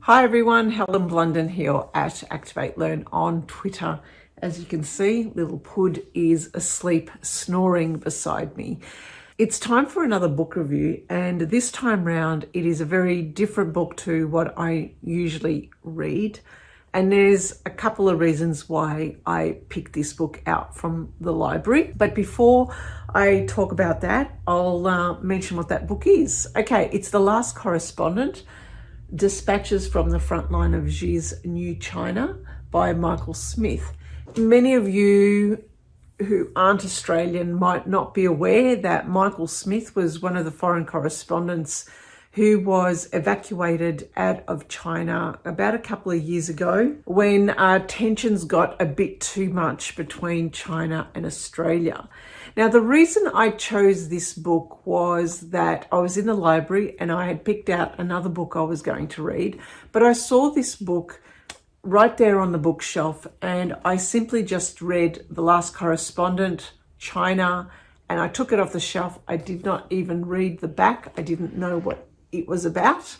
Hi everyone, Helen Blunden here at Activate Learn on Twitter. As you can see, little Pud is asleep, snoring beside me. It's time for another book review, and this time round it is a very different book to what I usually read. And there's a couple of reasons why I picked this book out from the library. But before I talk about that, I'll mention what that book is. Okay, it's The Last Correspondent, Dispatches from the Frontline of Xi's New China by Michael Smith. Many of you who aren't Australian might not be aware that Michael Smith was one of the foreign correspondents who was evacuated out of China about a couple of years ago when tensions got a bit too much between China and Australia. Now, the reason I chose this book was that I was in the library and I had picked out another book I was going to read, but I saw this book right there on the bookshelf and I simply just read The Last Correspondent, China, and I took it off the shelf. I did not even read the back. I didn't know what it was about,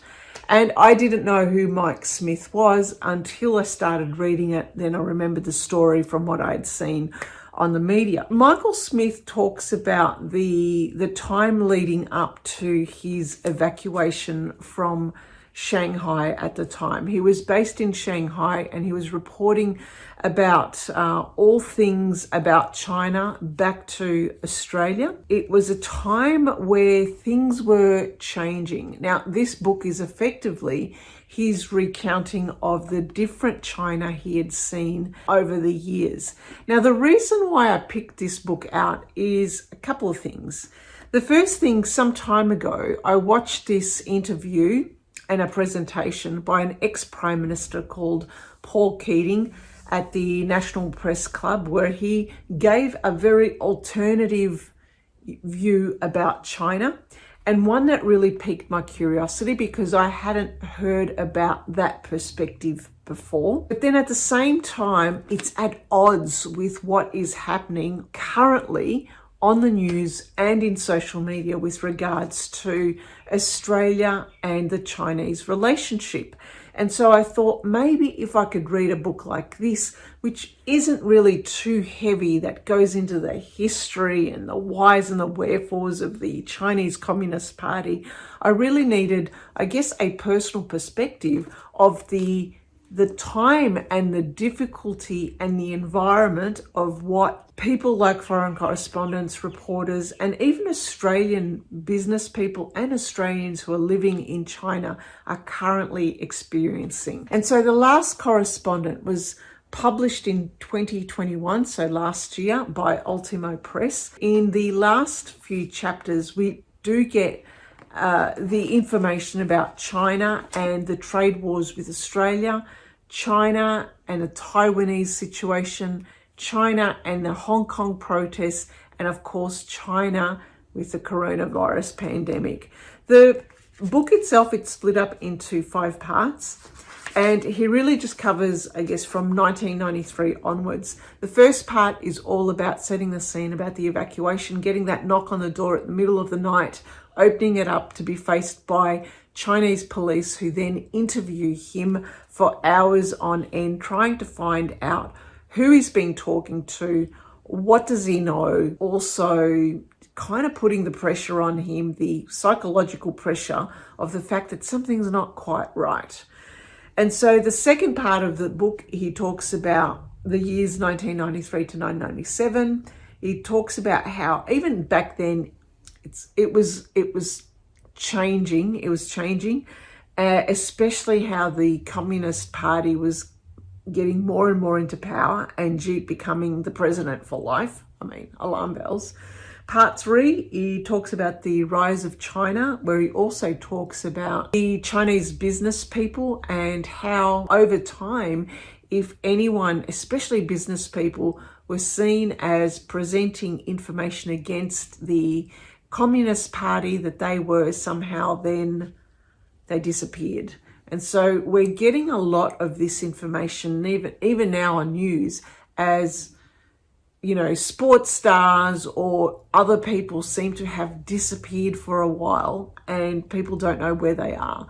and I didn't know who Mike Smith was until I started reading it. Then I remembered the story from what I'd seen on the media. Michael Smith talks about the time leading up to his evacuation from Shanghai at the time. He was based in Shanghai and he was reporting about all things about China back to Australia. It was a time where things were changing. Now, this book is effectively his recounting of the different China he had seen over the years. Now, the reason why I picked this book out is a couple of things. The first thing, some time ago, I watched this interview and a presentation by an ex-Prime Minister called Paul Keating at the National Press Club, where he gave a very alternative view about China, and one that really piqued my curiosity because I hadn't heard about that perspective before. But then at the same time, it's at odds with what is happening currently on the news and in social media with regards to Australia and the Chinese relationship. And so I thought maybe if I could read a book like this, which isn't really too heavy, that goes into the history and the whys and the wherefores of the Chinese Communist Party, I really needed, I guess, a personal perspective of the time and the difficulty and the environment of what people like foreign correspondents, reporters, and even Australian business people and Australians who are living in China are currently experiencing. And so The Last Correspondent was published in 2021, so last year, by Ultimo Press. In the last few chapters, we do get the information about China and the trade wars with Australia, China and the Taiwanese situation, China and the Hong Kong protests, and of course China with the coronavirus pandemic. The book itself, it's split up into 5 parts, and he really just covers, I guess, from 1993 onwards. The first part is all about setting the scene, about the evacuation, getting that knock on the door at the middle of the night, opening it up to be faced by Chinese police who then interview him for hours on end, trying to find out who he's been talking to, what does he know, also kind of putting the pressure on him, the psychological pressure of the fact that something's not quite right. And so the second part of the book, he talks about the years 1993 to 1997. He talks about how even back then it was changing. It was changing, especially how the Communist Party was getting more and more into power and Xi becoming the president for life. I mean, alarm bells. Part 3, he talks about the rise of China, where he also talks about the Chinese business people and how over time, if anyone, especially business people, were seen as presenting information against the Communist Party, that they were somehow then, they disappeared. And so we're getting a lot of this information, even now on news, as you know, sports stars or other people seem to have disappeared for a while and people don't know where they are.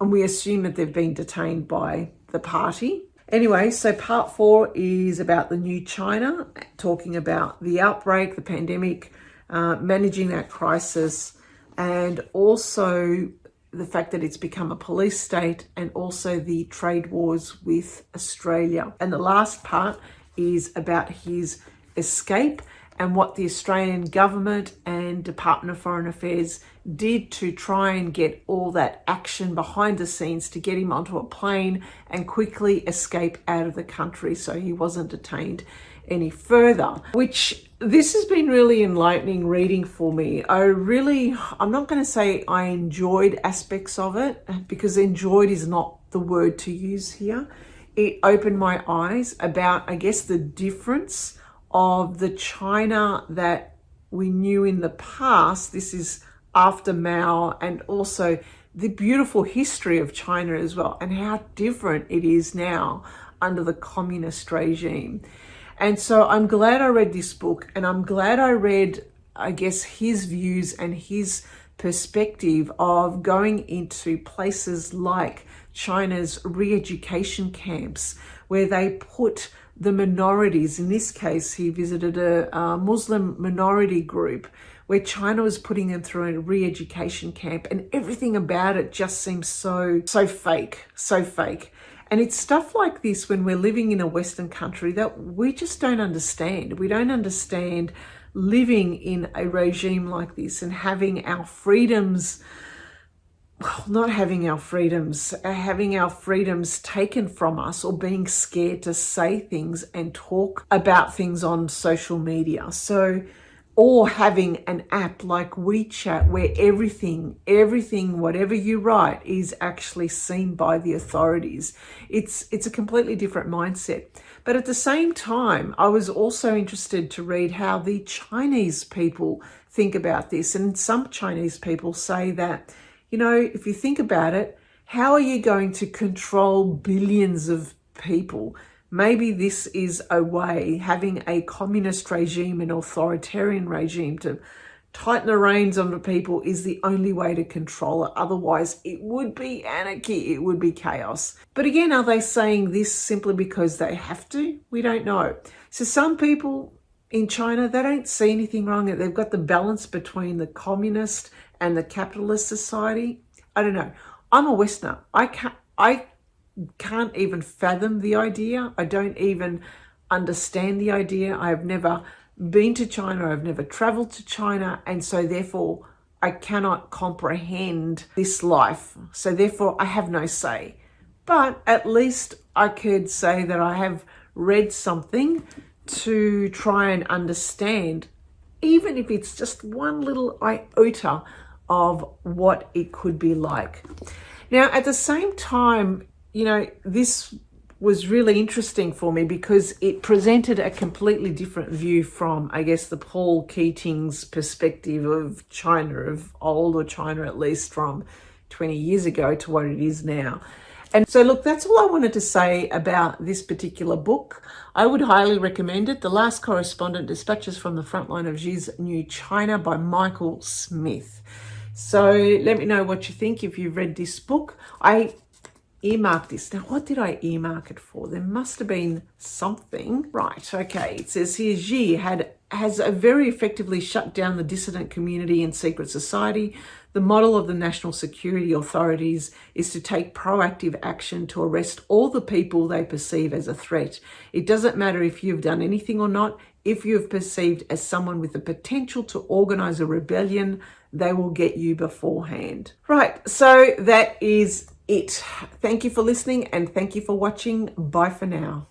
and we assume that they've been detained by the party. Anyway, so part 4 is about the new China, talking about the outbreak, the pandemic, managing that crisis, and also the fact that it's become a police state, and also the trade wars with Australia. And the last part is about his escape and what the Australian government and Department of Foreign Affairs did to try and get all that action behind the scenes to get him onto a plane and quickly escape out of the country so he wasn't detained any further. Which, this has been really enlightening reading for me. I'm not going to say I enjoyed aspects of it, because enjoyed is not the word to use here. It opened my eyes about, I guess, the difference of the China that we knew in the past. This is after Mao, and also the beautiful history of China as well, and how different it is now under the communist regime. And so I'm glad I read this book, and I'm glad I read, I guess, his views and his perspective of going into places like China's re-education camps, where they put the minorities. In this case, he visited a Muslim minority group where China was putting them through a re-education camp, and everything about it just seems so fake. And it's stuff like this, when we're living in a Western country, that we just don't understand. We don't understand living in a regime like this and having our freedoms, not having our freedoms, having our freedoms taken from us, or being scared to say things and talk about things on social media. Or having an app like WeChat where everything, whatever you write, is actually seen by the authorities. It's a completely different mindset. But at the same time, I was also interested to read how the Chinese people think about this. And some Chinese people say that, if you think about it, how are you going to control billions of people? Maybe this is a way, having a communist regime, an authoritarian regime, to tighten the reins on the people is the only way to control it. Otherwise, it would be anarchy, it would be chaos. But again, are they saying this simply because they have to? We don't know. So some people in China, they don't see anything wrong. They've got the balance between the communist and the capitalist society. I don't know. I'm a Westerner. I can't even fathom the idea. I don't even understand the idea. I've never been to China. I've never traveled to China. And so therefore, I cannot comprehend this life. So therefore, I have no say. But at least I could say that I have read something to try and understand, even if it's just one little iota of what it could be like. Now, at the same time, this was really interesting for me because it presented a completely different view from, I guess, the Paul Keating's perspective of China, of older China, at least from 20 years ago, to what it is now. And so, look, that's all I wanted to say about this particular book. I would highly recommend it. The Last Correspondent: Dispatches from the Frontline of Xi's New China by Michael Smith. So let me know what you think if you've read this book. I earmarked this. Now, what did I earmark it for? There must have been something. Right, okay. It says here, Xi has very effectively shut down the dissident community and secret society. The model of the national security authorities is to take proactive action to arrest all the people they perceive as a threat. It doesn't matter if you've done anything or not. If you've perceived as someone with the potential to organize a rebellion, they will get you beforehand. Right, so that is it. Thank you for listening and thank you for watching. Bye for now.